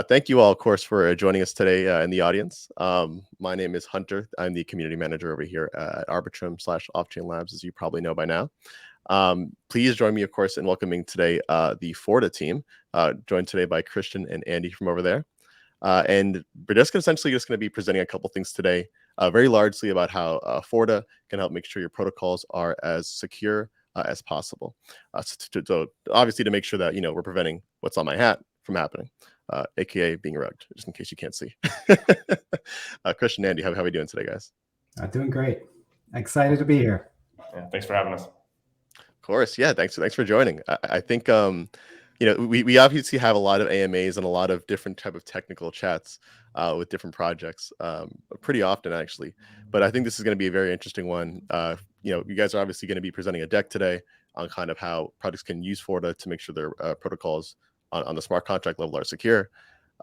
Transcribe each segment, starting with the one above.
Thank you all, of course, for joining us today in the audience. My name is Hunter. I'm the community manager over here at Arbitrum / Off-Chain Labs, as you probably know by now. Please join me, of course, in welcoming today the Forta team, joined today by Christian and Andy from over there. And we're just essentially going to be presenting a couple things today, very largely about how Forta can help make sure your protocols are as secure as possible. So obviously to make sure that, we're preventing what's on my hat from happening. AKA being rugged, just in case you can't see. Christian, Andy, how are we doing today, guys? Doing great. Excited to be here. Yeah, thanks for having us. Of course, yeah. Thanks for joining. I think we obviously have a lot of AMAs and a lot of different type of technical chats with different projects, pretty often actually. But I think this is going to be a very interesting one. You guys are obviously going to be presenting a deck today on kind of how projects can use Forta to make sure their protocols on the smart contract level are secure.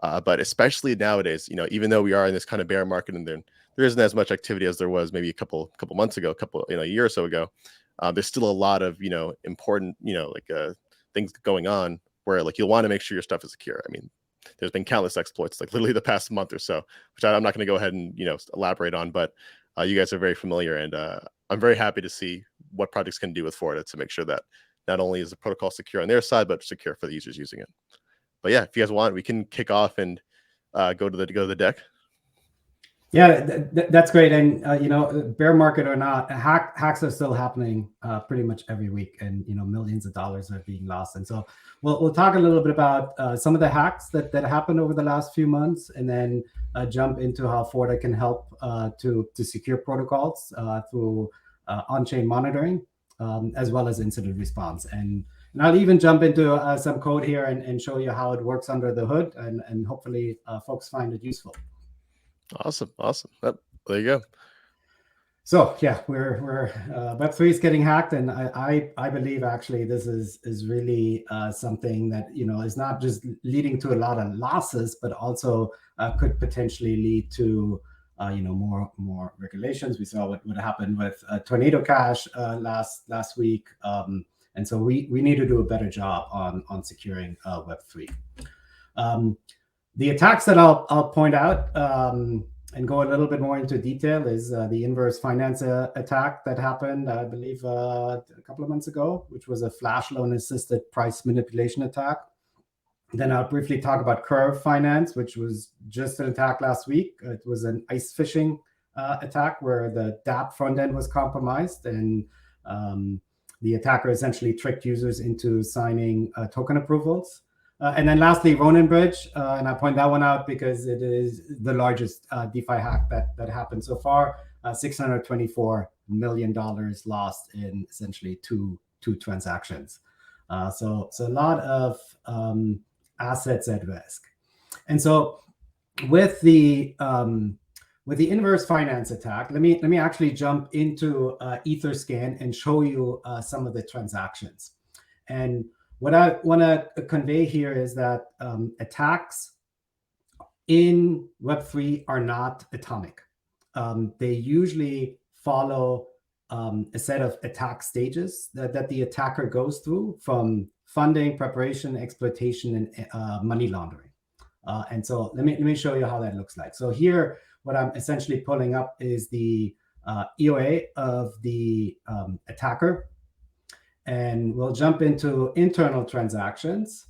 But especially nowadays, even though we are in this kind of bear market and there isn't as much activity as there was maybe a couple months ago, a year or so ago, there's still a lot of, important, things going on where you'll want to make sure your stuff is secure. I mean, there's been countless exploits, literally the past month or so, which I'm not going to go ahead and, elaborate on, but you guys are very familiar, and I'm very happy to see what projects can do with Forta to make sure that not only is the protocol secure on their side, but secure for the users using it. But yeah, if you guys want, we can kick off and go to the deck. Yeah, that's great. And bear market or not, hacks are still happening pretty much every week, and millions of dollars are being lost. And so we'll talk a little bit about some of the hacks that happened over the last few months, and then jump into how Forta can help to secure protocols through on-chain monitoring, as well as incident response. And I'll even jump into some code here and show you how it works under the hood, and hopefully folks find it useful. Awesome. Yep, there you go. So yeah, we're Web3 is getting hacked, and I believe actually this is really something that is not just leading to a lot of losses, but also could potentially lead to more regulations. We saw what happened with Tornado Cash last week, and so we need to do a better job on securing Web3. The attacks that I'll point out and go a little bit more into detail is the inverse finance attack that happened, I believe, a couple of months ago, which was a flash loan assisted price manipulation attack. Then I'll briefly talk about Curve Finance, which was just an attack last week. It was an ice phishing attack where the dApp front end was compromised, and the attacker essentially tricked users into signing token approvals. And then lastly, Ronin Bridge, and I point that one out because it is the largest DeFi hack that happened so far. $624 million lost in essentially two transactions. So a lot of assets at risk. And so with the inverse finance attack, let me actually jump into Etherscan and show you some of the transactions. And what I want to convey here is that attacks in Web3 are not atomic. They usually follow a set of attack stages that the attacker goes through, from funding, preparation, exploitation, and money laundering. And so let me show you how that looks like. So here, what I'm essentially pulling up is the EOA of the attacker. And we'll jump into internal transactions,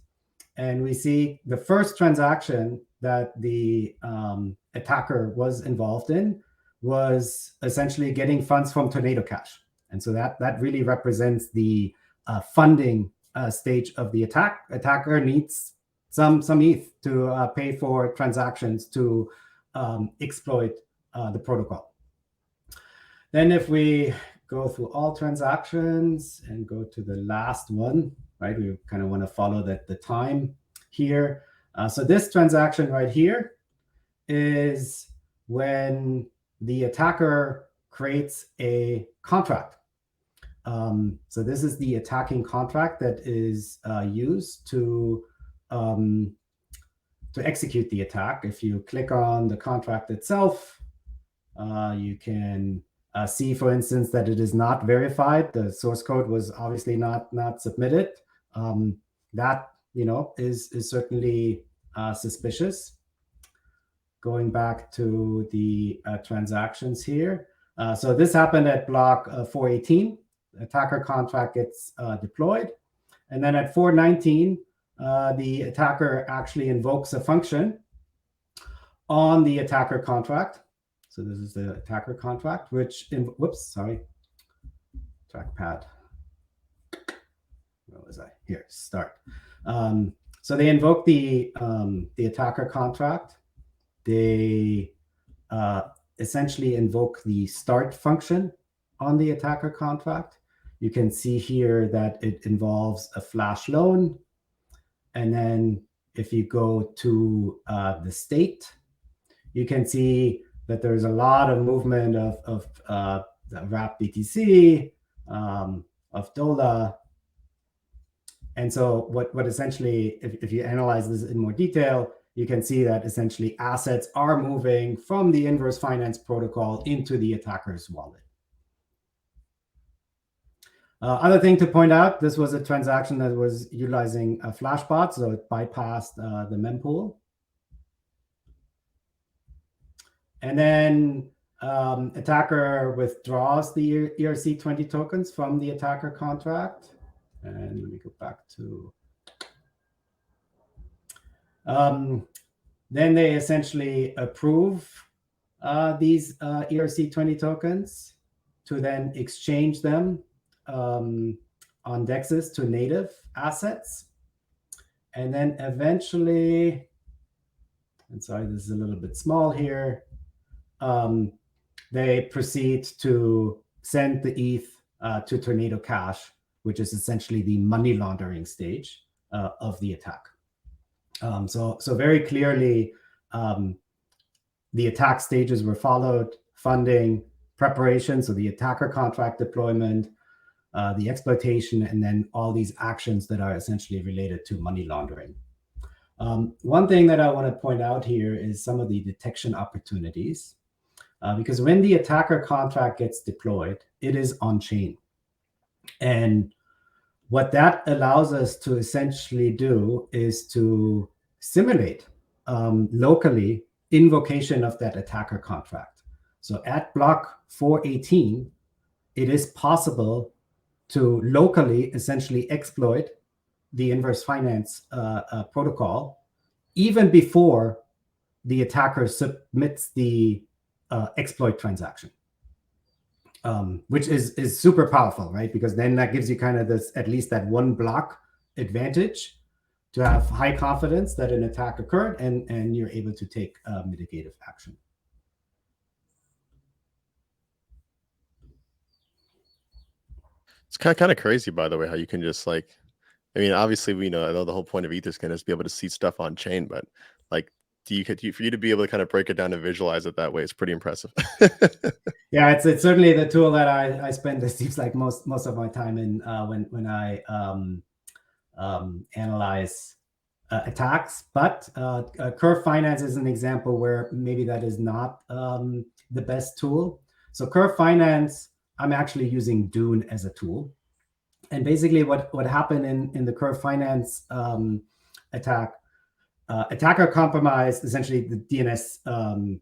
and we see the first transaction that the attacker was involved in was essentially getting funds from Tornado Cash. And so that really represents the funding stage of the attack. Attacker needs some ETH to pay for transactions to exploit the protocol. Then if we go through all transactions and go to the last one, right? We kind of want to follow the time here. So this transaction right here is when the attacker creates a contract. So this is the attacking contract that is used to execute the attack. If you click on the contract itself, you can see, for instance, that it is not verified. The source code was obviously not submitted. That is certainly suspicious. Going back to the transactions here. So this happened at block 418. Attacker contract gets deployed. And then at 419, the attacker actually invokes a function on the attacker contract. So this is the attacker contract, which, trackpad. Where was I? Here, start. So they invoke the attacker contract. They essentially invoke the start function on the attacker contract. You can see here that it involves a flash loan. And then if you go to the state, you can see that there's a lot of movement of wrap BTC, of DOLA. And so what essentially, if you analyze this in more detail, you can see that essentially assets are moving from the inverse finance protocol into the attacker's wallet. Other thing to point out, this was a transaction that was utilizing a flashbot, so it bypassed the mempool. And then attacker withdraws the ERC20 tokens from the attacker contract. And let me go back to... then they essentially approve these ERC20 tokens to then exchange them on DEXs to native assets. And then eventually, and sorry, this is a little bit small here, they proceed to send the ETH to Tornado Cash, which is essentially the money laundering stage of the attack. So very clearly, the attack stages were followed: funding, preparation, so the attacker contract deployment, the exploitation, and then all these actions that are essentially related to money laundering. One thing that I want to point out here is some of the detection opportunities, because when the attacker contract gets deployed, it is on-chain. And what that allows us to essentially do is to simulate locally invocation of that attacker contract. So at block 418, it is possible to locally essentially exploit the inverse finance protocol even before the attacker submits the exploit transaction. Which is super powerful, right? Because then that gives you kind of this, at least that one block advantage to have high confidence that an attack occurred and you're able to take mitigative action. It's kind of crazy, by the way, how you can just like, I mean, obviously I know the whole point of Etherscan is to be able to see stuff on chain, but like, for you to be able to kind of break it down and visualize it that way, it's pretty impressive. Yeah, it's certainly the tool that I spend, it seems like most of my time in when I analyze attacks. But Curve Finance is an example where maybe that is not the best tool. So Curve Finance, I'm actually using Dune as a tool. And basically what happened in the Curve Finance attack, attacker compromised essentially the DNS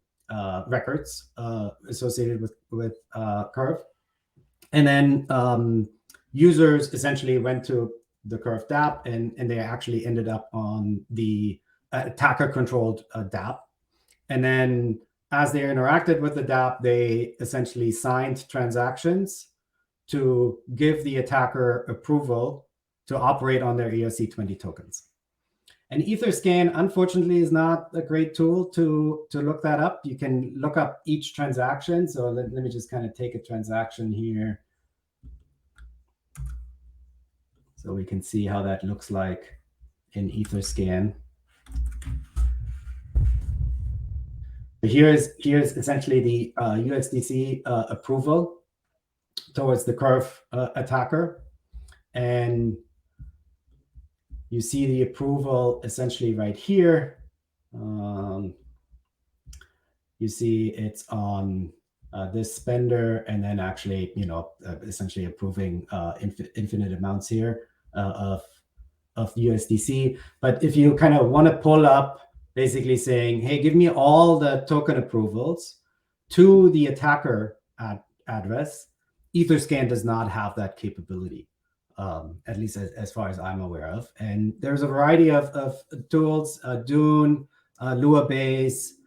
records associated with Curve. And then users essentially went to the Curve dApp and they actually ended up on the attacker-controlled dApp. And then as they interacted with the dApp, they essentially signed transactions to give the attacker approval to operate on their ERC20 tokens. And Etherscan, unfortunately, is not a great tool to look that up. You can look up each transaction. So let me just kind of take a transaction here, so we can see how that looks like in Etherscan. Here's essentially the USDC approval towards the Curve attacker. And you see the approval essentially right here. You see it's on this spender, and then actually, essentially approving infinite amounts here of USDC. But if you kind of want to pull up, basically saying, hey, give me all the token approvals to the attacker address, Etherscan does not have that capability, at least as far as I'm aware of. And there's a variety of tools, Dune, Lua Base,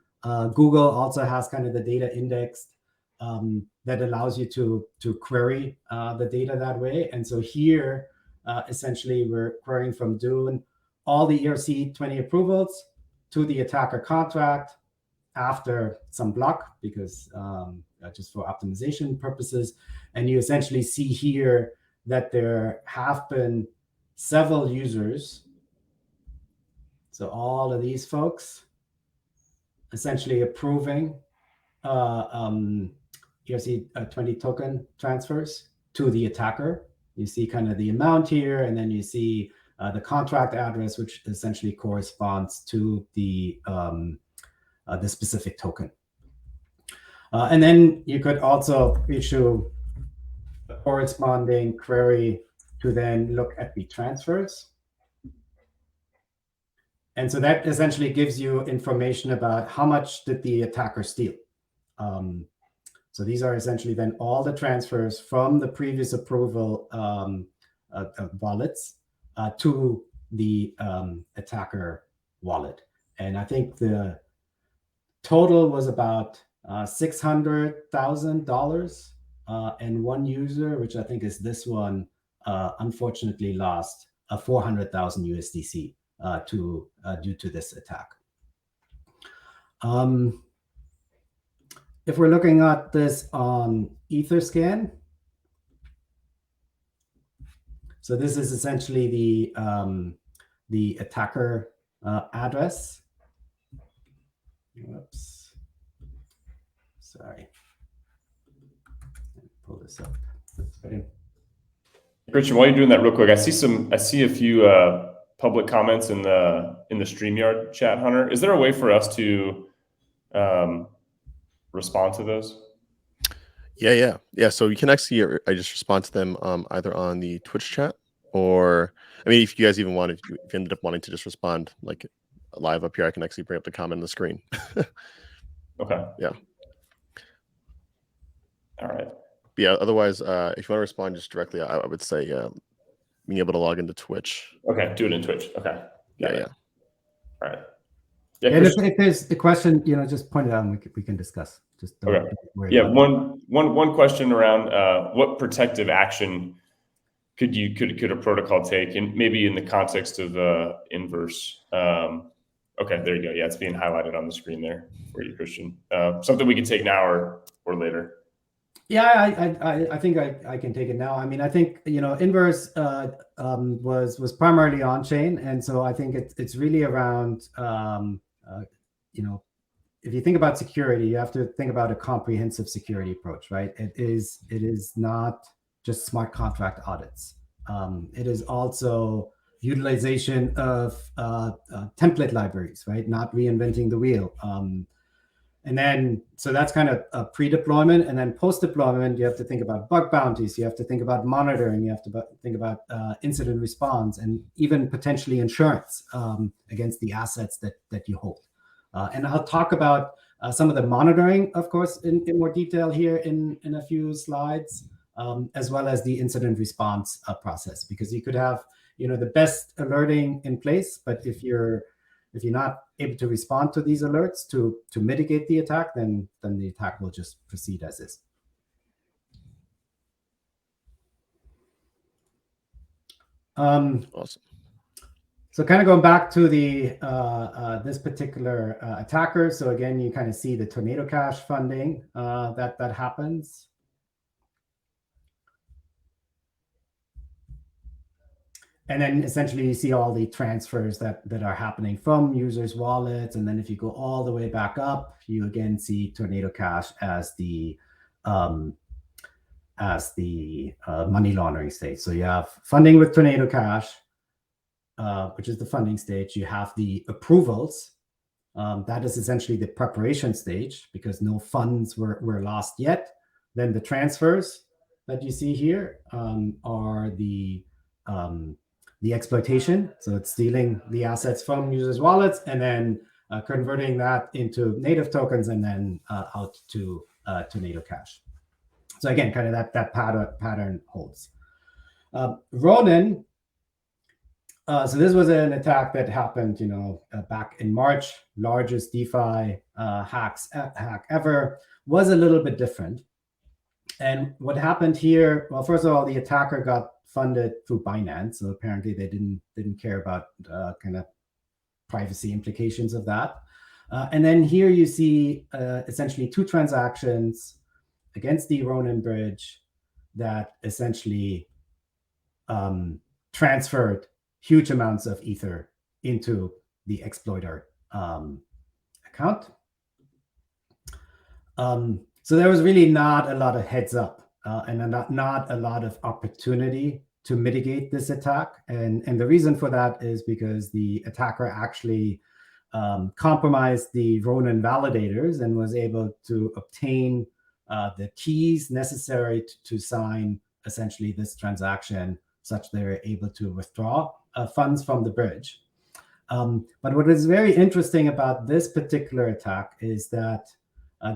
Google also has kind of the data indexed that allows you to query the data that way. And so here, essentially, we're querying from Dune all the ERC20 approvals to the attacker contract after some block, because just for optimization purposes. And you essentially see here that there have been several users. So all of these folks essentially approving ERC20 token transfers to the attacker. You see kind of the amount here, and then you see the contract address, which essentially corresponds to the specific token. And then you could also issue a corresponding query to then look at the transfers. And so that essentially gives you information about how much did the attacker steal. So these are essentially then all the transfers from the previous approval wallets to the attacker wallet. And I think the total was about $600,000. And one user, which I think is this one, unfortunately lost 400,000 USDC due to this attack. If we're looking at this on Etherscan, so this is essentially the attacker address. Whoops, sorry. Pull this up. Christian, while you're doing that real quick, I see a few public comments in the StreamYard chat, Hunter. Is there a way for us to respond to those? Yeah. So you can actually, I just respond to them either on the Twitch chat, or, I mean, if you guys even wanted, if you ended up wanting to just respond like live up here, I can actually bring up the comment on the screen. Okay. Yeah. All right. Yeah. Otherwise, if you want to respond just directly, I would say being able to log into Twitch. Okay. Do it in Twitch. Okay. Yeah. All right. Yeah, and if there's a question, just point it out and we can discuss. Just don't, okay. Don't worry yeah. about One question around what protective action could a protocol take, and maybe in the context of inverse. Okay, there you go. Yeah, it's being highlighted on the screen there for you, Christian. Something we can take now or later. Yeah, I think I can take it now. I mean, I think inverse was primarily on chain, and so I think it's really around if you think about security, you have to think about a comprehensive security approach, right? It is not just smart contract audits. It is also utilization of template libraries, right? Not reinventing the wheel. And then, so that's kind of a pre-deployment. And then post-deployment, you have to think about bug bounties. You have to think about monitoring. You have to think about incident response, and even potentially insurance against the assets that you hold. And I'll talk about some of the monitoring, of course, in more detail here in a few slides, as well as the incident response process, because you could have the best alerting in place, but if you're not able to respond to these alerts to mitigate the attack, then the attack will just proceed as is. Awesome. So kind of going back to the this particular attacker. So again, you kind of see the Tornado Cash funding that happens. And then essentially you see all the transfers that are happening from users' wallets. And then if you go all the way back up, you again see Tornado Cash as the money laundering stage. So you have funding with Tornado Cash, which is the funding stage. You have the approvals. That is essentially the preparation stage, because no funds were lost yet. Then the transfers that you see here are the the exploitation. So it's stealing the assets from users' wallets and then converting that into native tokens and then out to Tornado Cash. So again, kind of that pattern holds. Ronin. So this was an attack that happened, back in March. Largest DeFi hack ever. Was a little bit different. And what happened here? Well, first of all, the attacker got funded through Binance, so apparently they didn't care about kind of privacy implications of that. And then here you see essentially 2 transactions against the Ronin bridge that essentially transferred huge amounts of Ether into the exploiter account. So there was really not a lot of heads up and not a lot of opportunity to mitigate this attack. And the reason for that is because the attacker actually compromised the Ronin validators and was able to obtain the keys necessary to sign essentially this transaction such they were able to withdraw funds from the bridge. But what is very interesting about this particular attack is that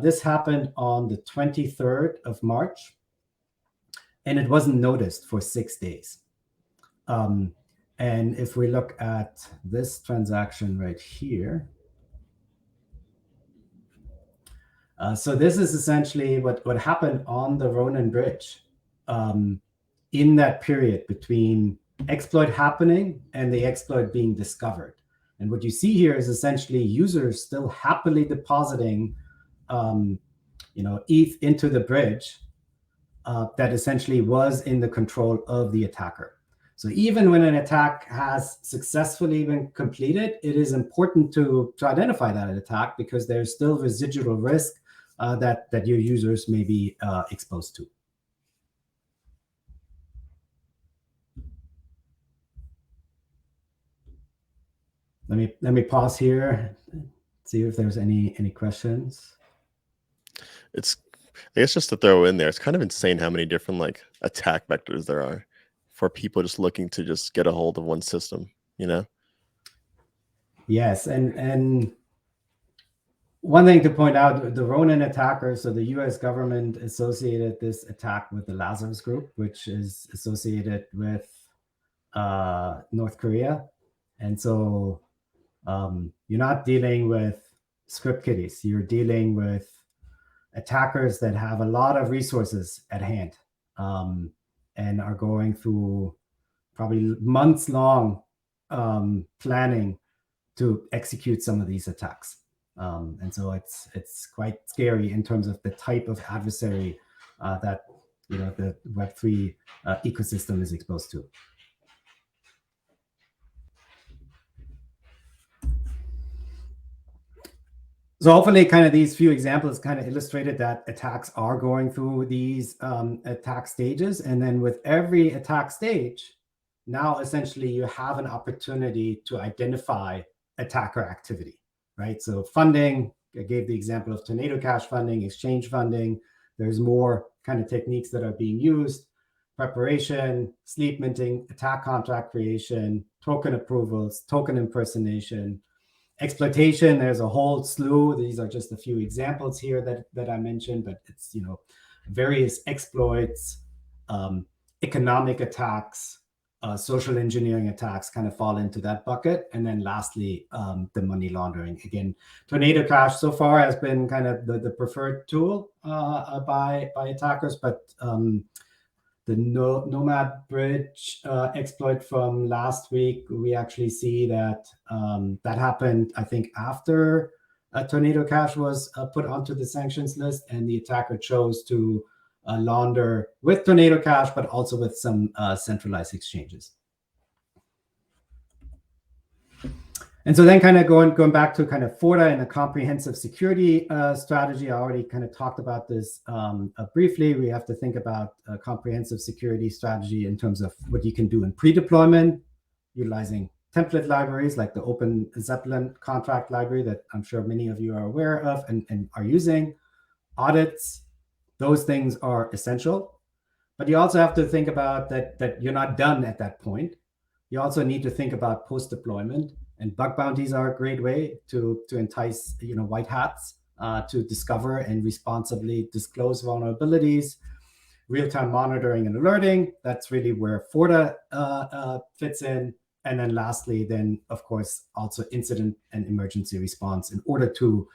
this happened on the 23rd of March, and it wasn't noticed for 6 days. And if we look at this transaction right here, so this is essentially what happened on the Ronin bridge in that period between exploit happening and the exploit being discovered. And what you see here is essentially users still happily depositing ETH into the bridge that essentially was in the control of the attacker. So even when an attack has successfully been completed, it is important to identify that attack because there's still residual risk that your users may be exposed to. Let me pause here, see if there's any questions. It's, I guess, just to throw in there, it's kind of insane how many different attack vectors there are for people just looking to just get a hold of one system, Yes, and one thing to point out, the Ronin attackers, so the US government associated this attack with the Lazarus Group, which is associated with North Korea. And so you're not dealing with script kiddies. You're dealing with attackers that have a lot of resources at hand and are going through probably months-long planning to execute some of these attacks. And so it's quite scary in terms of the type of adversary that the Web3 ecosystem is exposed to. So hopefully kind of these few examples kind of illustrated that attacks are going through these attack stages. And then with every attack stage, now essentially you have an opportunity to identify attacker activity, right? So funding, I gave the example of Tornado Cash funding, exchange funding. There's more kind of techniques that are being used: preparation, sleep minting, attack contract creation, token approvals, token impersonation, exploitation. There's a whole slew. These are just a few examples here that I mentioned, but it's various exploits, economic attacks, social engineering attacks kind of fall into that bucket. And then lastly, the money laundering. Again, Tornado Cash so far has been kind of the preferred tool by attackers, but the Nomad Bridge exploit from last week, we actually see that that happened, I think, after Tornado Cash was put onto the sanctions list, and the attacker chose to launder with Tornado Cash, but also with some centralized exchanges. And so then kind of going back to kind of Forta and a comprehensive security strategy. I already kind of talked about this briefly. We have to think about a comprehensive security strategy in terms of what you can do in pre-deployment, utilizing template libraries like the Open Zeppelin contract library that I'm sure many of you are aware of and are using. Audits, those things are essential. But you also have to think about that you're not done at that point. you also need to think about post-deployment, and bug bounties are a great way to entice white hats to discover and responsibly disclose vulnerabilities. Real-time monitoring and alerting, that's really where Forta fits in. And then lastly, then of course, also incident and emergency response in order to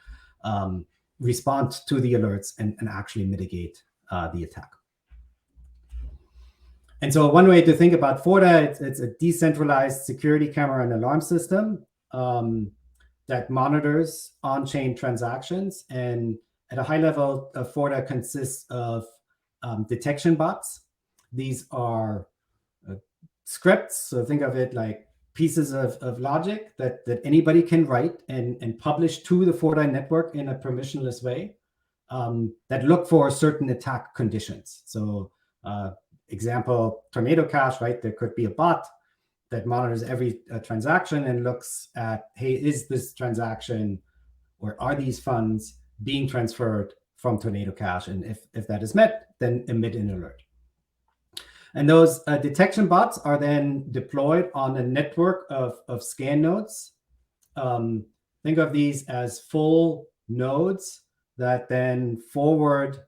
respond to the alerts and actually mitigate the attack. And so one way to think about Forta, it's a decentralized security camera and alarm system that monitors on-chain transactions. And at a high level, Forta consists of detection bots. These are scripts. So think of it like pieces of logic that anybody can write and publish to the Forta network in a permissionless way that look for certain attack conditions. So example, Tornado Cash, right? There could be a bot that monitors every transaction and looks at, hey, is this transaction or are these funds being transferred from Tornado Cash? And if that is met, then emit an alert. And those detection bots are then deployed on a network of scan nodes. Think of these as full nodes that then forward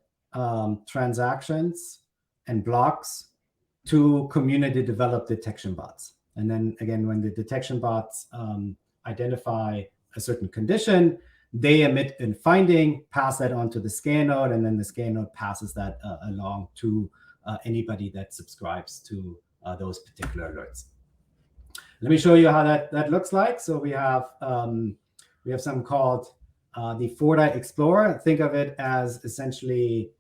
transactions and blocks to community developed detection bots. And then again, when the detection bots identify a certain condition, they emit a finding, pass that on to the scan node, and then the scan node passes that along to anybody that subscribes to those particular alerts. Let me show you how that looks like. So we have something called the Forta Explorer. Think of it as essentially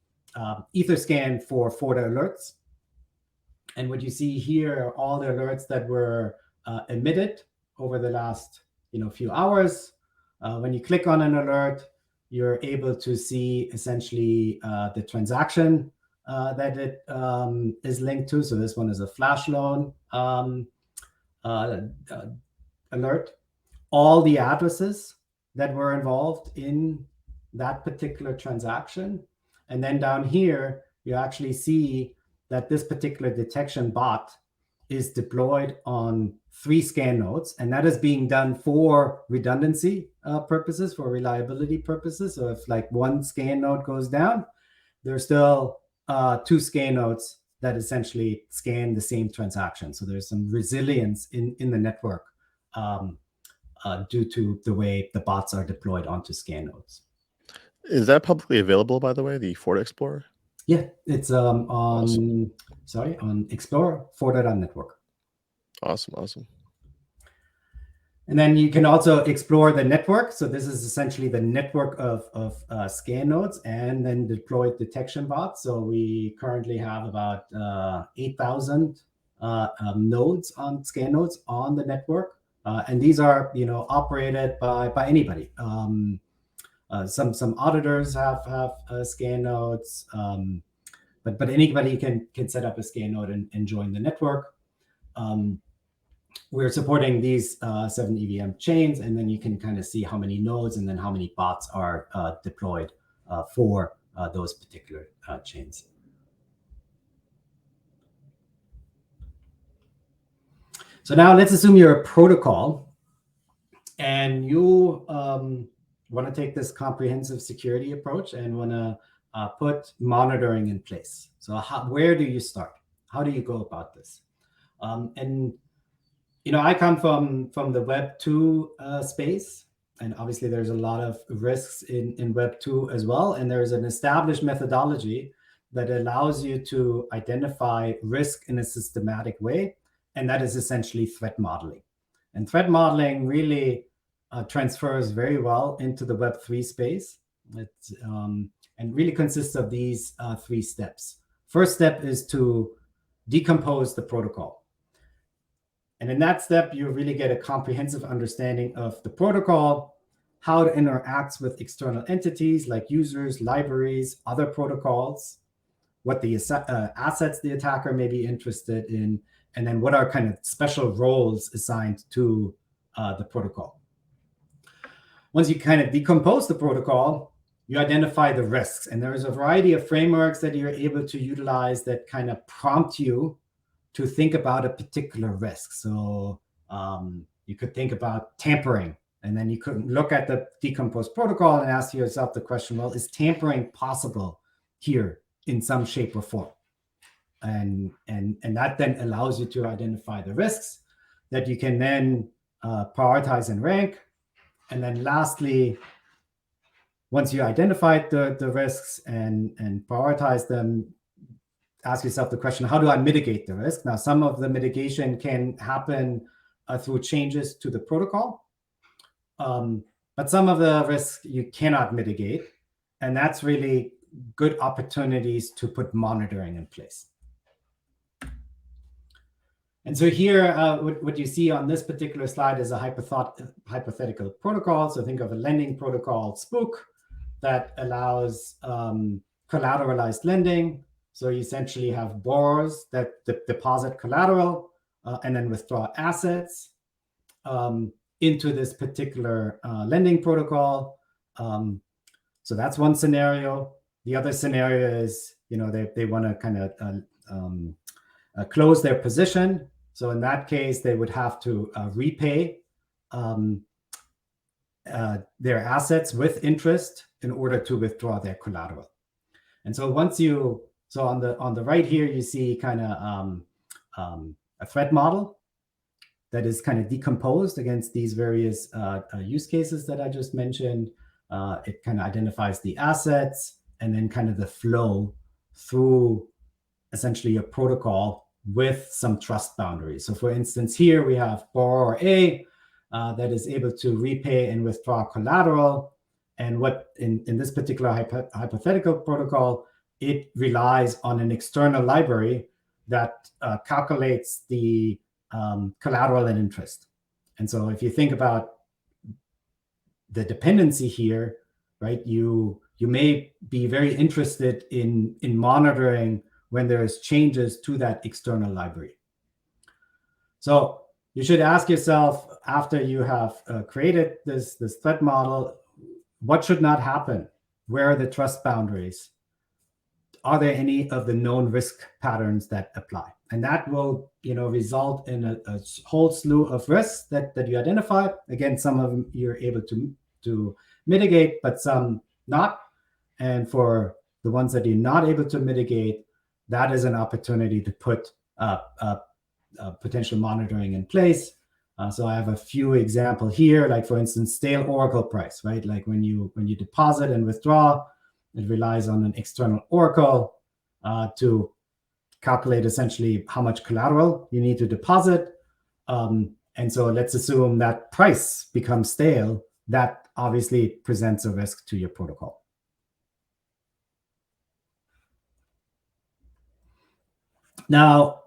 Etherscan for Forta alerts. And what you see here are all the alerts that were emitted over the last few hours. When you click on an alert, you're able to see essentially the transaction that it is linked to. So this one is a flash loan alert. All the addresses that were involved in that particular transaction. And then down here, you actually see that this particular detection bot is deployed on 3 scan nodes, and that is being done for redundancy purposes, for reliability purposes. So if like one scan node goes down, there's still 2 scan nodes that essentially scan the same transaction. So there's some resilience in the network due to the way the bots are deployed onto scan nodes. Is that publicly available, by the way, the Forta Explorer? Yeah, it's on Explorer Forta.network. Awesome. And then you can also explore the network. So this is essentially the network of scan nodes and then deployed detection bots. So we currently have about 8,000 nodes on scan nodes on the network, and these are operated by anybody. Some auditors have scan nodes, but anybody can set up a scan node and join the network. We're supporting these 7 EVM chains, and then you can kind of see how many nodes and then how many bots are deployed for those particular chains. So now let's assume you're a protocol and you want to take this comprehensive security approach and want to put monitoring in place. So where do you start? How do you go about this? And I come from the Web 2 space, and obviously there's a lot of risks in Web 2 as well. And there's an established methodology that allows you to identify risk in a systematic way, and that is essentially threat modeling. And threat modeling really transfers very well into the Web 3 space. It's, and really consists of these 3 steps. First step is to decompose the protocol. And in that step, you really get a comprehensive understanding of the protocol, how it interacts with external entities like users, libraries, other protocols, what the assets the attacker may be interested in, and then what are kind of special roles assigned to the protocol. Once you kind of decompose the protocol, you identify the risks. And there is a variety of frameworks that you're able to utilize that kind of prompt you to think about a particular risk. So you could think about tampering, and then you could look at the decomposed protocol and ask yourself the question, well, is tampering possible here in some shape or form? And that then allows you to identify the risks that you can then prioritize and rank. And then lastly, once you identified the risks and prioritize them, ask yourself the question, how do I mitigate the risk? Now, some of the mitigation can happen through changes to the protocol, but some of the risks you cannot mitigate, and that's really good opportunities to put monitoring in place. And so here, what you see on this particular slide is a hypothetical protocol. So think of a lending protocol, Spook, that allows collateralized lending. So you essentially have borrowers that deposit collateral and then withdraw assets into this particular lending protocol. So that's one scenario. The other scenario is, they want to kind of close their position. So in that case, they would have to repay their assets with interest in order to withdraw their collateral. And so so on the right here, you see kind of a threat model that is kind of decomposed against these various use cases that I just mentioned. It kind of identifies the assets and then kind of the flow through essentially a protocol with some trust boundaries. So for instance, here we have borrower A that is able to repay and withdraw collateral. And what in this particular hypothetical protocol, it relies on an external library that calculates the collateral and interest. And so if you think about the dependency here, right, you may be very interested in monitoring when there's changes to that external library. So you should ask yourself, after you have created this threat model, what should not happen? Where are the trust boundaries? Are there any of the known risk patterns that apply? And that will, result in a whole slew of risks that you identify. Again, some of them you're able to mitigate, but some not. And for the ones that you're not able to mitigate, that is an opportunity to put potential monitoring in place. So I have a few examples here, like for instance, stale Oracle price, right? Like when you deposit and withdraw, it relies on an external Oracle to calculate essentially how much collateral you need to deposit. And so let's assume that price becomes stale. That obviously presents a risk to your protocol. Now,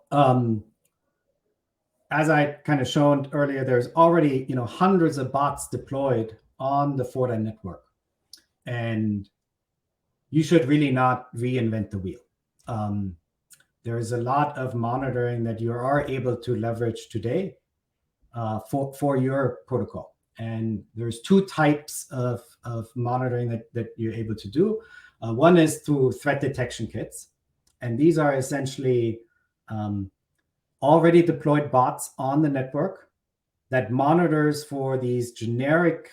as I kind of shown earlier, there's already hundreds of bots deployed on the Forta network, and you should really not reinvent the wheel. There is a lot of monitoring that you are able to leverage today for your protocol, and there's two types of monitoring that you're able to do. One is through threat detection kits, and these are essentially already deployed bots on the network that monitors for these generic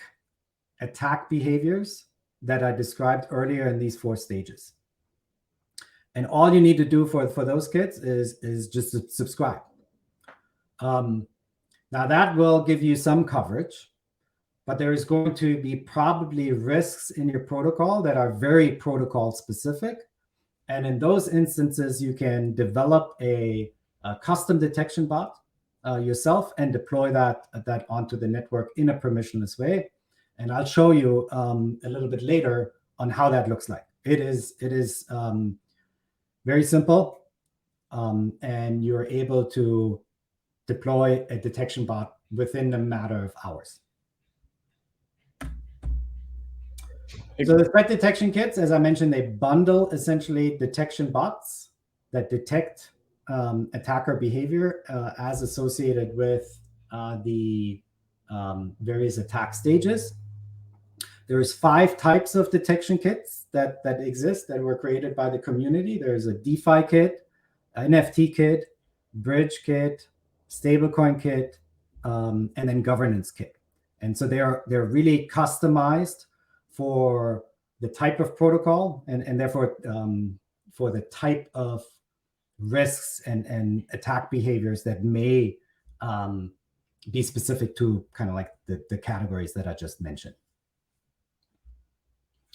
attack behaviors that I described earlier in these 4 stages. And all you need to do for those kits is just to subscribe. Now that will give you some coverage, but there is going to be probably risks in your protocol that are very protocol specific. And in those instances, you can develop a custom detection bot yourself and deploy that onto the network in a permissionless way. And I'll show you a little bit later on how that looks like. It is very simple, and you're able to deploy a detection bot within a matter of hours. So the threat detection kits, as I mentioned, they bundle essentially detection bots that detect attacker behavior as associated with the various attack stages. There's 5 types of detection kits that exist that were created by the community. There's a DeFi kit, an NFT kit, bridge kit, stablecoin kit, and then governance kit. And so they're really customized for the type of protocol and therefore for the type of risks and attack behaviors that may be specific to kind of like the categories that I just mentioned.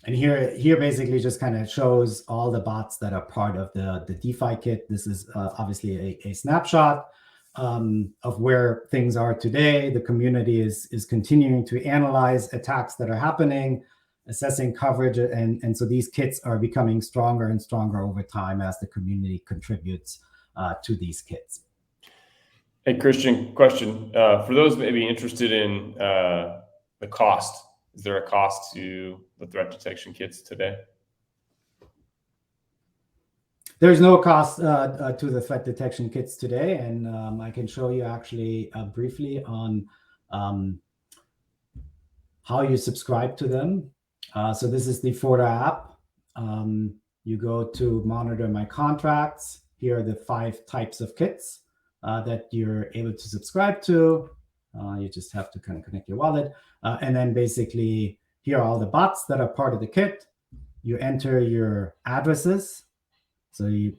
And here basically just kind of shows all the bots that are part of the DeFi kit. This is obviously a snapshot of where things are today. The community is continuing to analyze attacks that are happening, assessing coverage, and so these kits are becoming stronger and stronger over time as the community contributes to these kits. Hey, Christian, question. For those maybe interested in the cost, is there a cost to the threat detection kits today? There's no cost to the threat detection kits today, and I can show you actually briefly on how you subscribe to them. So this is the Forta app. You go to monitor my contracts. Here are the 5 types of kits that you're able to subscribe to. You just have to kind of connect your wallet. And then basically, here are all the bots that are part of the kit. You enter your addresses. So you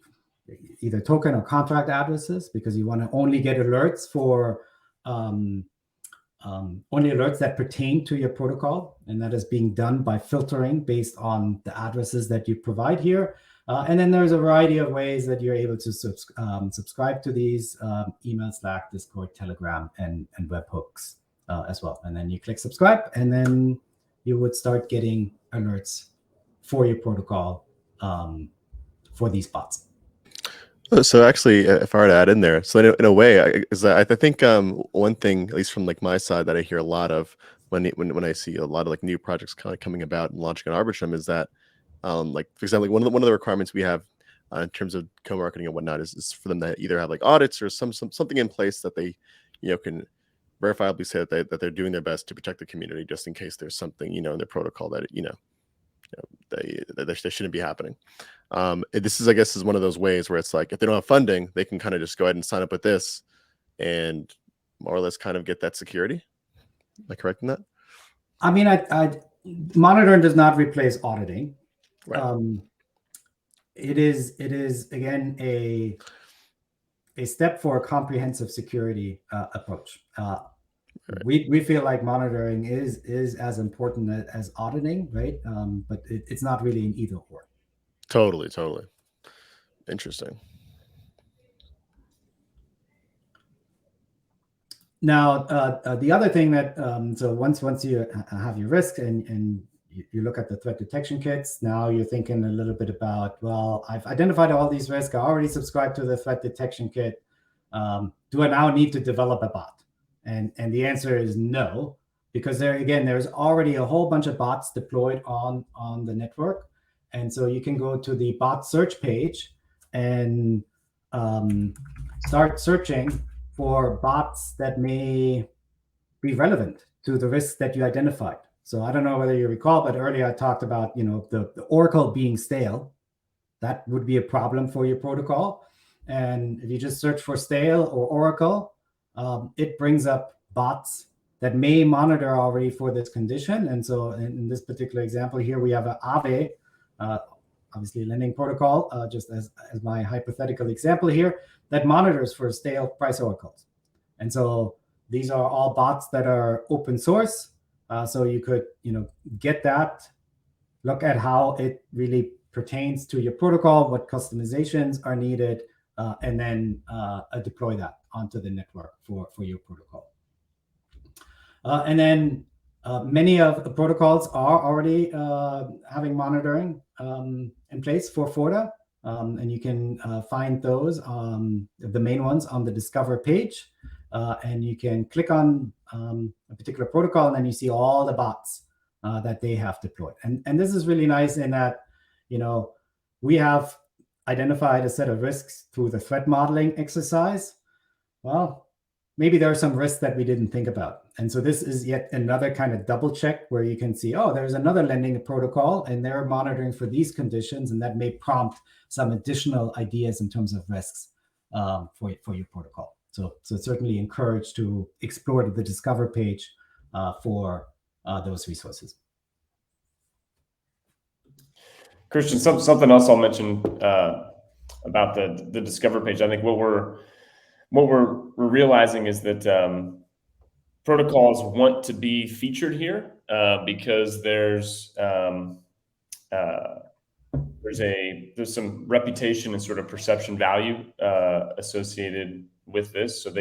either token or contract addresses, because you want to only get alerts for only alerts that pertain to your protocol. And that is being done by filtering based on the addresses that you provide here. And then there's a variety of ways that you're able to subscribe to these: email, Slack, Discord, Telegram, and webhooks as well. And then you click subscribe, and then you would start getting alerts for your protocol for these bots. So actually, if I were to add in there, so in a way, I think one thing, at least from like my side, that I hear a lot of when I see a lot of like new projects kind of coming about and launching on Arbitrum is that, like for example, one of the requirements we have in terms of co-marketing and whatnot is for them to either have like audits or something in place that they can verifiably say that they're doing their best to protect the community, just in case there's something in their protocol that they shouldn't be happening. This is, I guess, is one of those ways where it's like, if they don't have funding, they can kind of just go ahead and sign up with this and more or less kind of get that security. Am I correct in that? I mean, monitoring does not replace auditing. Right. It is again a step for a comprehensive security approach. Right. We feel like monitoring is as important as auditing, right? But it's not really an either or. Totally. Interesting. Now, the other thing that so once you have your risk and you look at the threat detection kits, now you're thinking a little bit about, well, I've identified all these risks. I already subscribed to the threat detection kit. Do I now need to develop a bot? And the answer is no, because there's already a whole bunch of bots deployed on the network. And so you can go to the bot search page and start searching for bots that may be relevant to the risks that you identified. So I don't know whether you recall, but earlier I talked about, the Oracle being stale. That would be a problem for your protocol. And if you just search for stale or Oracle, it brings up bots that may monitor already for this condition. And so in this particular example here, we have an Aave, obviously lending protocol, just as my hypothetical example here, that monitors for stale price oracles. And so these are all bots that are open source. So you could, get that, look at how it really pertains to your protocol, what customizations are needed, and then deploy that onto the network for your protocol. And then many of the protocols are already having monitoring in place for Forta. And you can find those, the main ones, on the Discover page. And you can click on a particular protocol, and then you see all the bots that they have deployed. And this is really nice in that, we have identified a set of risks through the threat modeling exercise. Well, maybe there are some risks that we didn't think about. And so this is yet another kind of double check where you can see, oh, there's another lending protocol and they're monitoring for these conditions, and that may prompt some additional ideas in terms of risks for your protocol. So certainly encouraged to explore the Discover page for those resources. Christian, something else I'll mention about the Discover page. I think what we're realizing is that protocols want to be featured here because there's some reputation and sort of perception value associated with this. So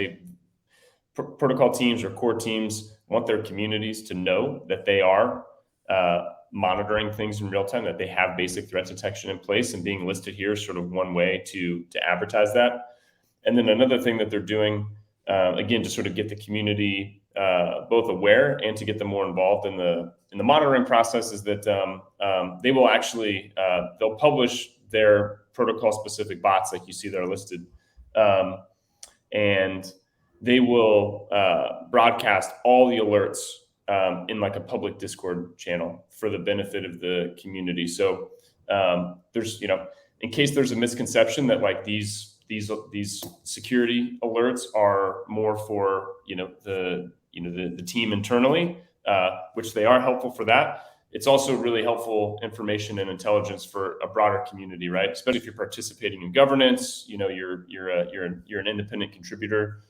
protocol teams or core teams want their communities to know that they are monitoring things in real time, that they have basic threat detection in place, and being listed here is sort of one way to advertise that. And then another thing that they're doing, again, to sort of get the community both aware and to get them more involved in the monitoring process, is that they will actually they'll publish their protocol specific bots, like you see that are listed, and they will broadcast all the alerts in like a public Discord channel for the benefit of the community. So there's, in case there's a misconception that like these security alerts are more for the team internally, which they are helpful for that. It's also really helpful information and intelligence for a broader community, right? Especially if you're participating in governance, you're an independent contributor.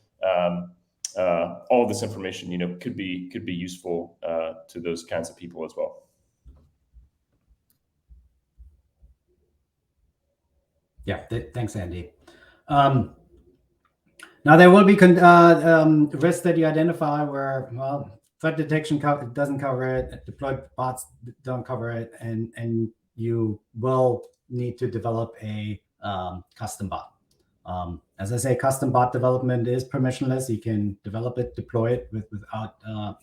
All of this information, could be useful to those kinds of people as well. Yeah, thanks, Andy. Now there will be risks that you identify where, well, threat detection doesn't cover it, deployed bots don't cover it, and you will need to develop a custom bot. As I say, custom bot development is permissionless. You can develop it, deploy it without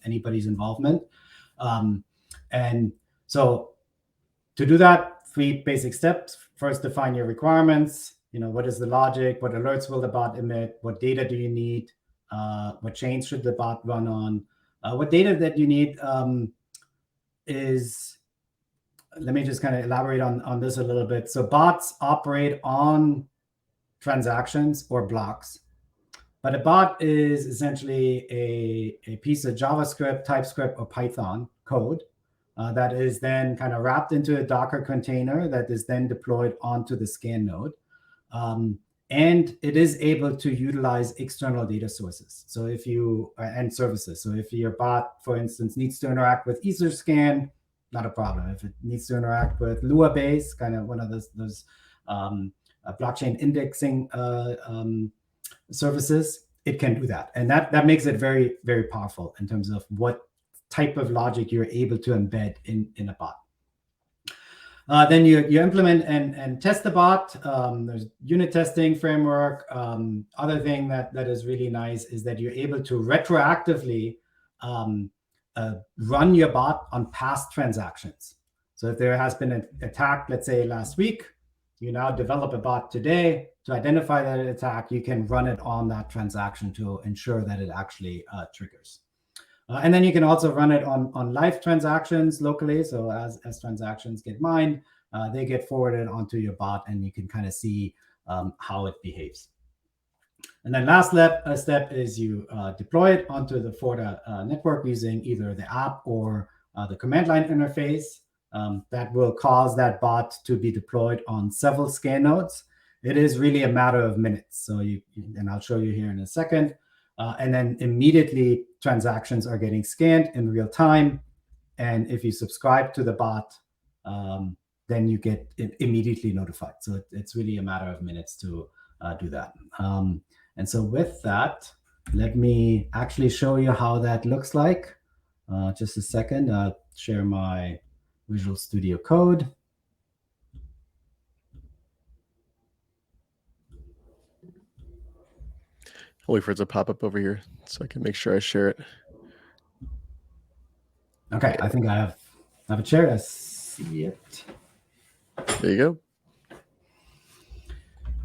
anybody's involvement. And so to do that, 3 basic steps. First, define your requirements. What is the logic? What alerts will the bot emit? What data do you need? What chains should the bot run on? What data that you need is, let me just kind of elaborate on this a little bit. So bots operate on transactions or blocks, but a bot is essentially a piece of JavaScript, TypeScript, or Python code that is then kind of wrapped into a Docker container that is then deployed onto the scan node. And it is able to utilize external data sources. So and services. So if your bot, for instance, needs to interact with Etherscan, not a problem. If it needs to interact with Luabase, kind of one of those blockchain indexing services, it can do that. And that makes it very, very powerful in terms of what type of logic you're able to embed in a bot. Then you implement and test the bot. There's unit testing framework. Other thing that is really nice is that you're able to retroactively run your bot on past transactions. So if there has been an attack, let's say last week, you now develop a bot today to identify that attack. You can run it on that transaction to ensure that it actually triggers. And then you can also run it on live transactions locally. So as transactions get mined, they get forwarded onto your bot, and you can kind of see how it behaves. And then last step is you deploy it onto the Forta network using either the app or the command line interface. That will cause that bot to be deployed on several scan nodes. It is really a matter of minutes. So and I'll show you here in a second. And then immediately transactions are getting scanned in real time. And if you subscribe to the bot, then you get immediately notified. So it's really a matter of minutes to do that. And so with that, let me actually show you how that looks like. Just a second, I'll share my Visual Studio Code. I'll wait for it to pop up over here so I can make sure I share it. Okay, I think I have it shared. I see it. There you go.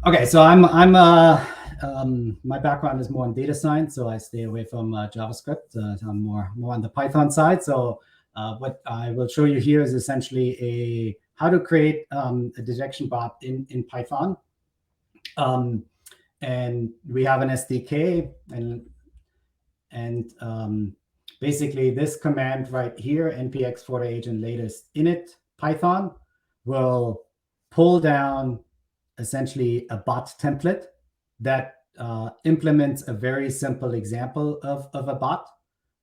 Okay, so my background is more in data science, so I stay away from JavaScript. I'm more on the Python side. So what I will show you here is essentially how to create a detection bot in Python. And we have an SDK, and basically this command right here, npx Forta agent latest init Python, will pull down essentially a bot template that implements a very simple example of a bot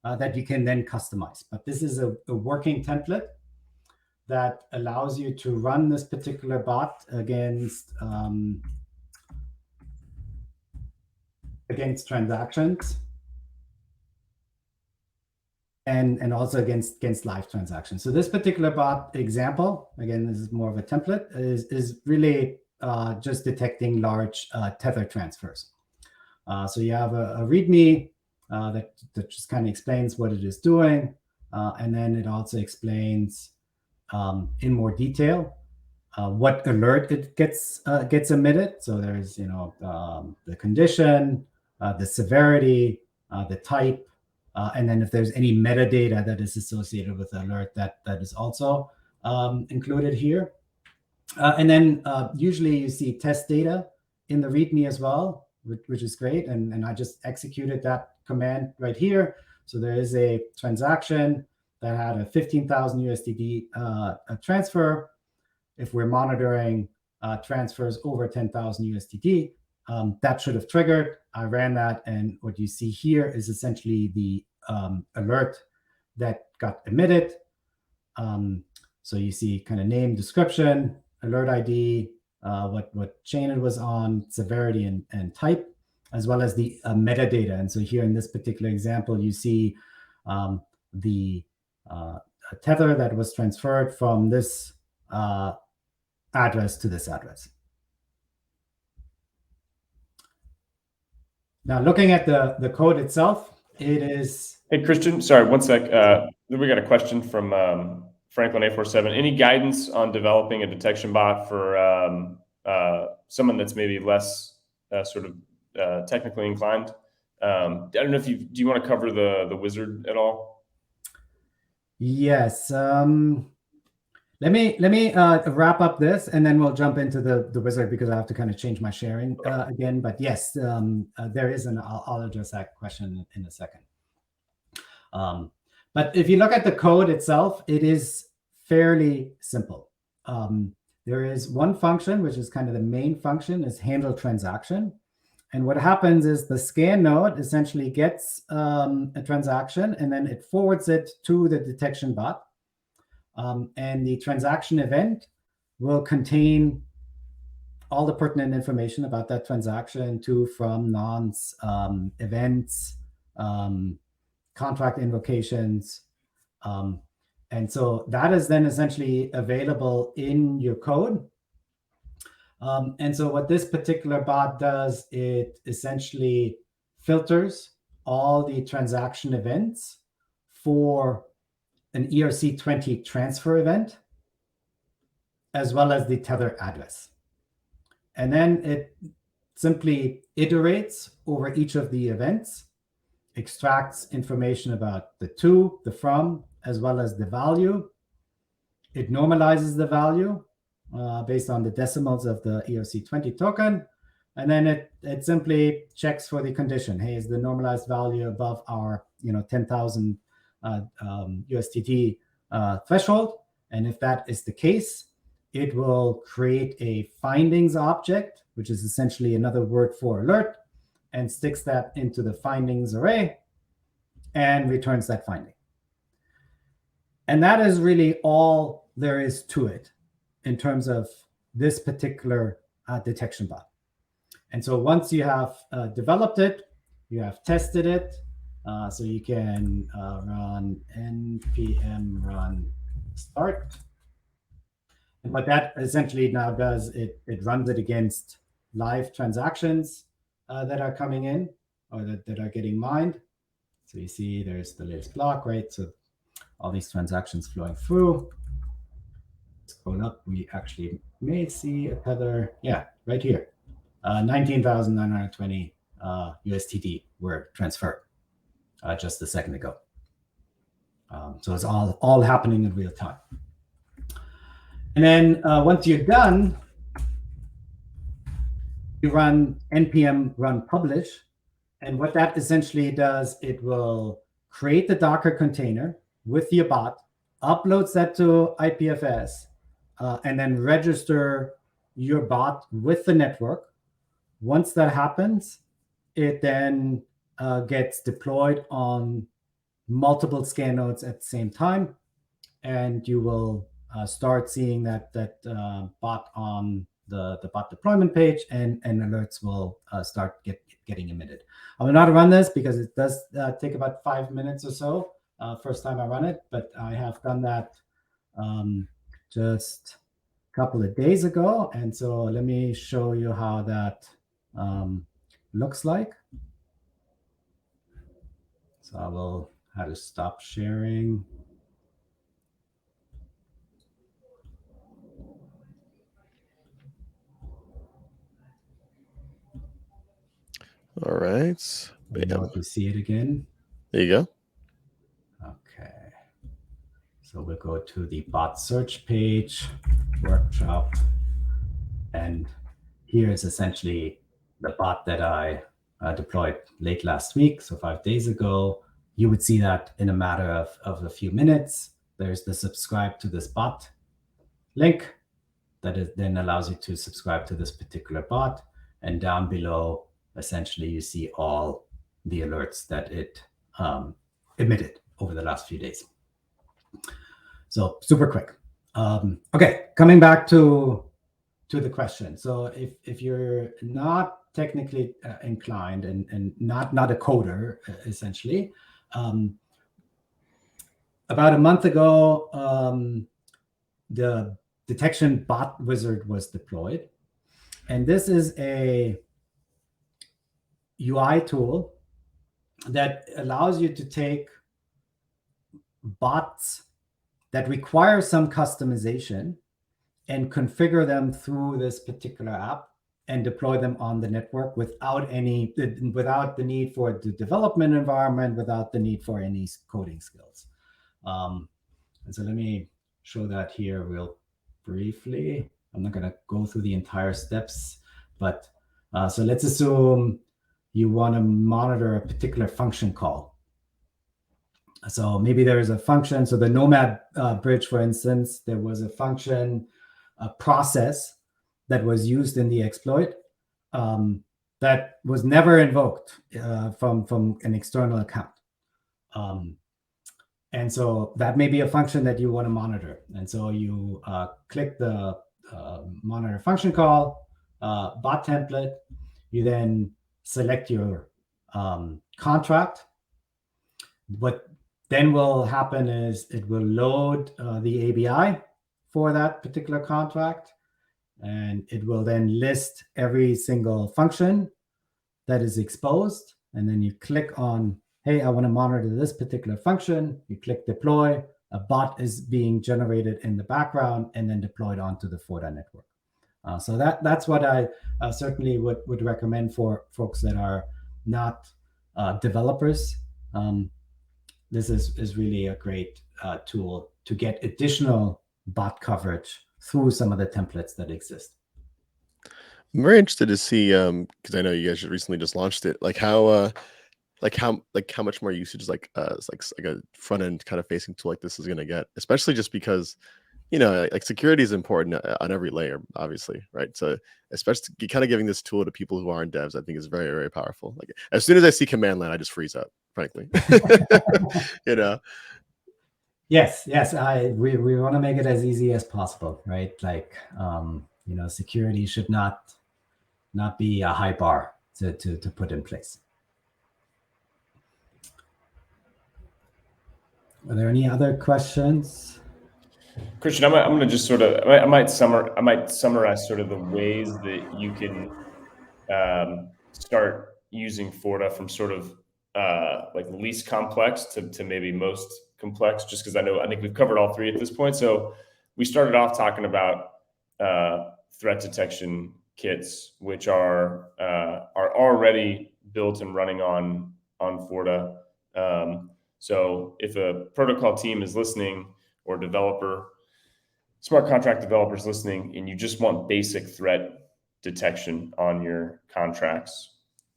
that you can then customize. But this is a working template that allows you to run this particular bot against transactions and also against live transactions. So this particular bot example, again, this is more of a template, is really just detecting large tether transfers. So you have a README that just kind of explains what it is doing, and then it also explains in more detail what alert it gets emitted. So there's the condition, the severity, the type, and then if there's any metadata that is associated with the alert, that is also included here. And then usually you see test data in the README as well, which is great. And I just executed that command right here. So there is a transaction that had a 15,000 USDD transfer. If we're monitoring transfers over 10,000 USDD, that should have triggered. I ran that, and what you see here is essentially the alert that got emitted. So you see kind of name, description, alert ID, what chain it was on, severity, and type, as well as the metadata. And so here in this particular example, you see the tether that was transferred from this address to this address. Now, looking at the code itself, it is... Hey, Christian, sorry, one sec. We got a question from Franklin 847. Any guidance on developing a detection bot for someone that's maybe less sort of technically inclined? I don't know if do you want to cover the wizard at all? Yes. Let me wrap up this, and then we'll jump into the wizard, because I have to kind of change my sharing again. But yes, there is I'll address that question in a second. But if you look at the code itself, it is fairly simple. There is one function, which is kind of the main function, is handle transaction. And what happens is the scan node essentially gets a transaction, and then it forwards it to the detection bot. And the transaction event will contain all the pertinent information about that transaction, to, from, nonce, events, contract invocations. And so that is then essentially available in your code. And so what this particular bot does, it essentially filters all the transaction events for an ERC20 transfer event, as well as the tether address. And then it simply iterates over each of the events, extracts information about the to, the from, as well as the value. It normalizes the value based on the decimals of the ERC20 token. And then it simply checks for the condition. Hey, is the normalized value above our 10,000 USDT threshold? And if that is the case, it will create a findings object, which is essentially another word for alert, and sticks that into the findings array and returns that finding. And that is really all there is to it in terms of this particular detection bot. And so once you have developed it, you have tested it, so you can run npm run start. And what that essentially now does, it runs it against live transactions that are coming in, or that are getting mined. So you see there's the latest block, right? So all these transactions flowing through. Scroll up, we actually may see a tether, yeah, right here. 19,920 USDT were transferred just a second ago. So it's all happening in real time. And then once you're done, you run npm run publish. And what that essentially does, it will create the Docker container with your bot, uploads that to IPFS, and then register your bot with the network. Once that happens, it then gets deployed on multiple scan nodes at the same time, and you will start seeing that bot on the bot deployment page, and alerts will start getting emitted. I will not run this because it does take about 5 minutes or so first time I run it, but I have done that just a couple of days ago. And so let me show you how that looks like. So I will have to stop sharing. All right. Now if you see it again. There you go. Okay. So we'll go to the bot search page, workshop, and here is essentially the bot that I deployed late last week, so 5 days ago. You would see that in a matter of a few minutes. There's the subscribe to this bot link that then allows you to subscribe to this particular bot. And down below, essentially, you see all the alerts that it emitted over the last few days. So super quick. Okay, coming back to the question. So if you're not technically inclined and not a coder, essentially, about a month ago, the detection bot wizard was deployed. And this is a UI tool that allows you to take bots that require some customization and configure them through this particular app and deploy them on the network without the need for the development environment, without the need for any coding skills. And so let me show that here real briefly. I'm not going to go through the entire steps, but so let's assume you want to monitor a particular function call. So maybe there is a function. So the Nomad bridge, for instance, there was a function, a process that was used in the exploit that was never invoked from an external account. And so that may be a function that you want to monitor. And so you click the monitor function call, bot template. You then select your contract. What then will happen is it will load the ABI for that particular contract, and it will then list every single function that is exposed. And then you click on, hey, I want to monitor this particular function. You click deploy. A bot is being generated in the background and then deployed onto the Forta network. So that's what I certainly would recommend for folks that are not developers. This is really a great tool to get additional bot coverage through some of the templates that exist. I'm very interested to see, because I know you guys recently just launched it, how much more usage is like a front end kind of facing tool like this is going to get, especially just because, like security is important on every layer, obviously, right? So especially kind of giving this tool to people who aren't devs, I think is very, very powerful. Like as soon as I see command line, I just freeze up, frankly. Yes, we want to make it as easy as possible, right? Like security should not be a high bar to put in place. Are there any other questions? Christian, I'm going to just I might summarize sort of the ways that you can start using Forta from sort of like least complex to maybe most complex, just because I think we've covered all three at this point. So we started off talking about threat detection kits, which are already built and running on Forta. So if a protocol team is listening, or smart contract developers listening, and you just want basic threat detection on your contracts.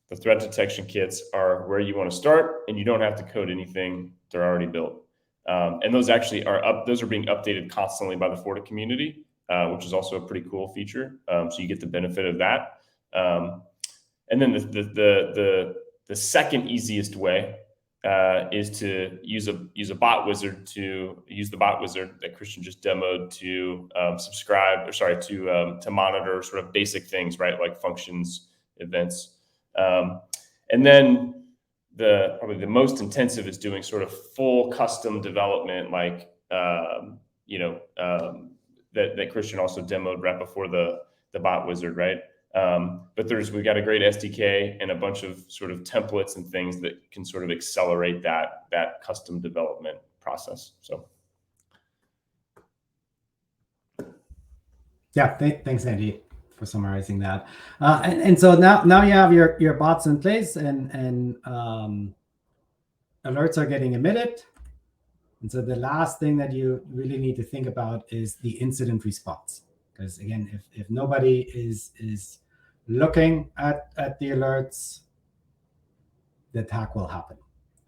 The threat detection kits are where you want to start, and you don't have to code anything. They're already built. And those actually those are being updated constantly by the Forta community, which is also a pretty cool feature. So you get the benefit of that. And then the second easiest way is to use a bot wizard, to use the bot wizard that Christian just demoed to to monitor sort of basic things, right? Like functions, events. And then probably the most intensive is doing sort of full custom development, like, that Christian also demoed right before the bot wizard, right? But we've got a great SDK and a bunch of sort of templates and things that can sort of accelerate that custom development process. So. Yeah, thanks, Andy, for summarizing that. And so now you have your bots in place, and alerts are getting emitted. And so the last thing that you really need to think about is the incident response. Because again, if nobody is looking at the alerts, the attack will happen.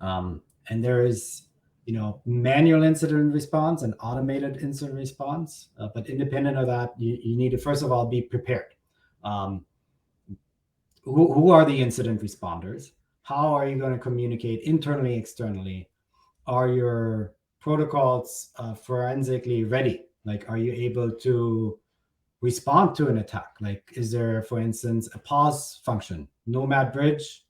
And there is, manual incident response and automated incident response. But independent of that, you need to, first of all, be prepared. Who are the incident responders? How are you going to communicate internally, externally? Are your protocols forensically ready? Like, are you able to respond to an attack? Like, is there, for instance, a pause function? Nomad Bridge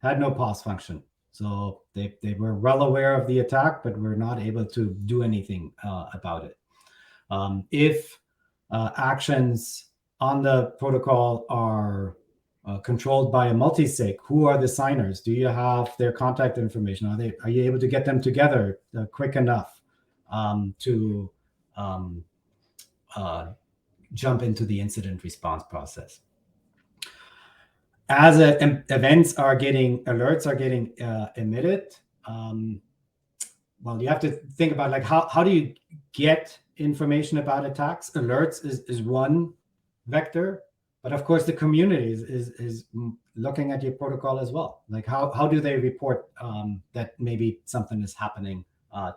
had no pause function. So they were well aware of the attack, but were not able to do anything about it. If actions on the protocol are controlled by a multi-sig, who are the signers? Do you have their contact information? Are you able to get them together quick enough to jump into the incident response process? As alerts are getting emitted, well, you have to think about, like, how do you get information about attacks? Alerts is one vector, but of course the community is looking at your protocol as well. Like, how do they report that maybe something is happening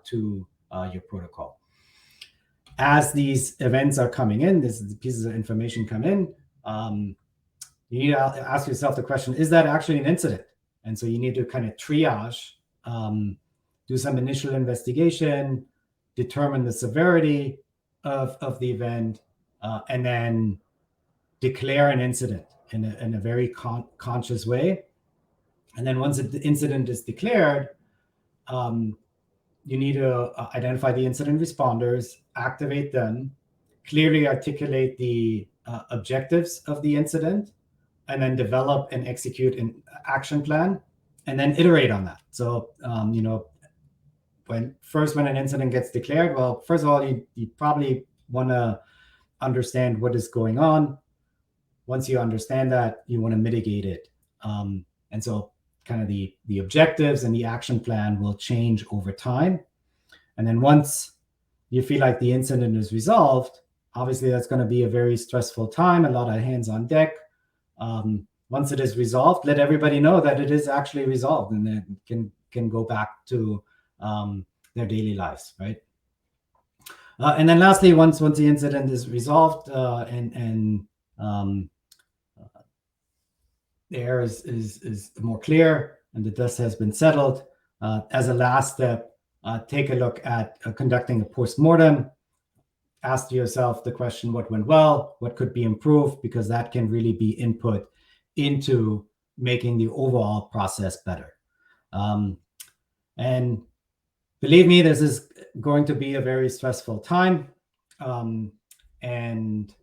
to your protocol? As these events are coming in, these pieces of information come in, you need to ask yourself the question, is that actually an incident? And so you need to kind of triage, do some initial investigation, determine the severity of the event, and then declare an incident in a very conscious way. And then once the incident is declared, you need to identify the incident responders, activate them, clearly articulate the objectives of the incident, and then develop and execute an action plan, and then iterate on that. So, when an incident gets declared, well, first of all, you probably want to understand what is going on. Once you understand that, you want to mitigate it. And so kind of the objectives and the action plan will change over time. And then once you feel like the incident is resolved, obviously that's going to be a very stressful time, a lot of hands on deck. Once it is resolved, let everybody know that it is actually resolved, and then can go back to their daily lives, right? And then lastly, once the incident is resolved and the air is more clear and the dust has been settled, as a last step, take a look at conducting a post-mortem. Ask yourself the question, what went well, what could be improved, because that can really be input into making the overall process better. And believe me, this is going to be a very stressful time. And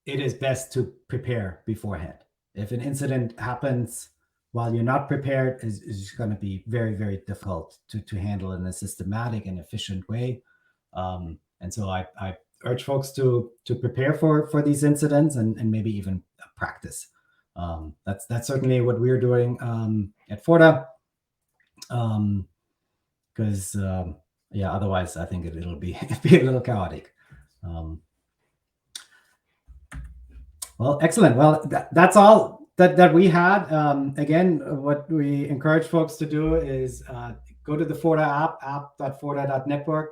it is best to prepare beforehand. If an incident happens while you're not prepared, is going to be very, very difficult to handle in a systematic and efficient way. And so I urge folks to prepare for these incidents and maybe even practice. That's certainly what we're doing at Forta. Because otherwise I think it'll be a little chaotic. Well, excellent. Well, that's all that we had. Again, what we encourage folks to do is go to the Forta app.forta.network.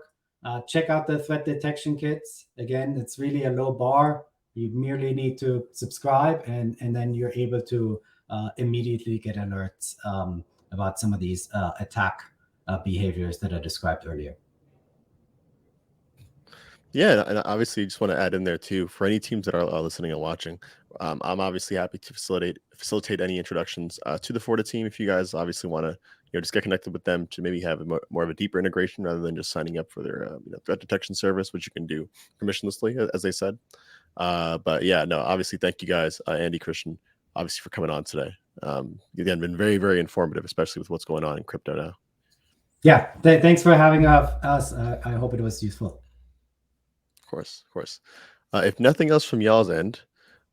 Check out the threat detection kits. Again, it's really a low bar. You merely need to subscribe, and then you're able to immediately get alerts about some of these attack behaviors that I described earlier. Yeah, and obviously, just want to add in there too for any teams that are listening and watching. I'm obviously happy to facilitate any introductions to the Forta team. If you guys obviously want to, just get connected with them to maybe have more of a deeper integration rather than just signing up for their threat detection service, which you can do permissionlessly, as they said. But yeah, no, obviously, thank you guys, Andy, Christian, obviously for coming on today. Again, been very, very informative, especially with what's going on in crypto now. Yeah, thanks for having us. I hope it was useful. Of course. If nothing else from y'all's end,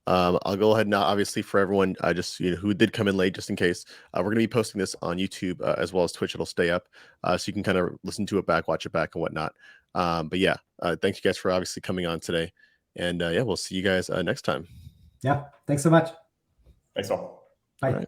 I'll go ahead now. Obviously, for everyone, just who did come in late, just in case, we're going to be posting this on YouTube as well as Twitch. It'll stay up, so you can kind of listen to it back, watch it back, and whatnot. But yeah, thanks you guys for obviously coming on today, and yeah, we'll see you guys next time. Yeah, thanks so much. Thanks all. Bye. All right.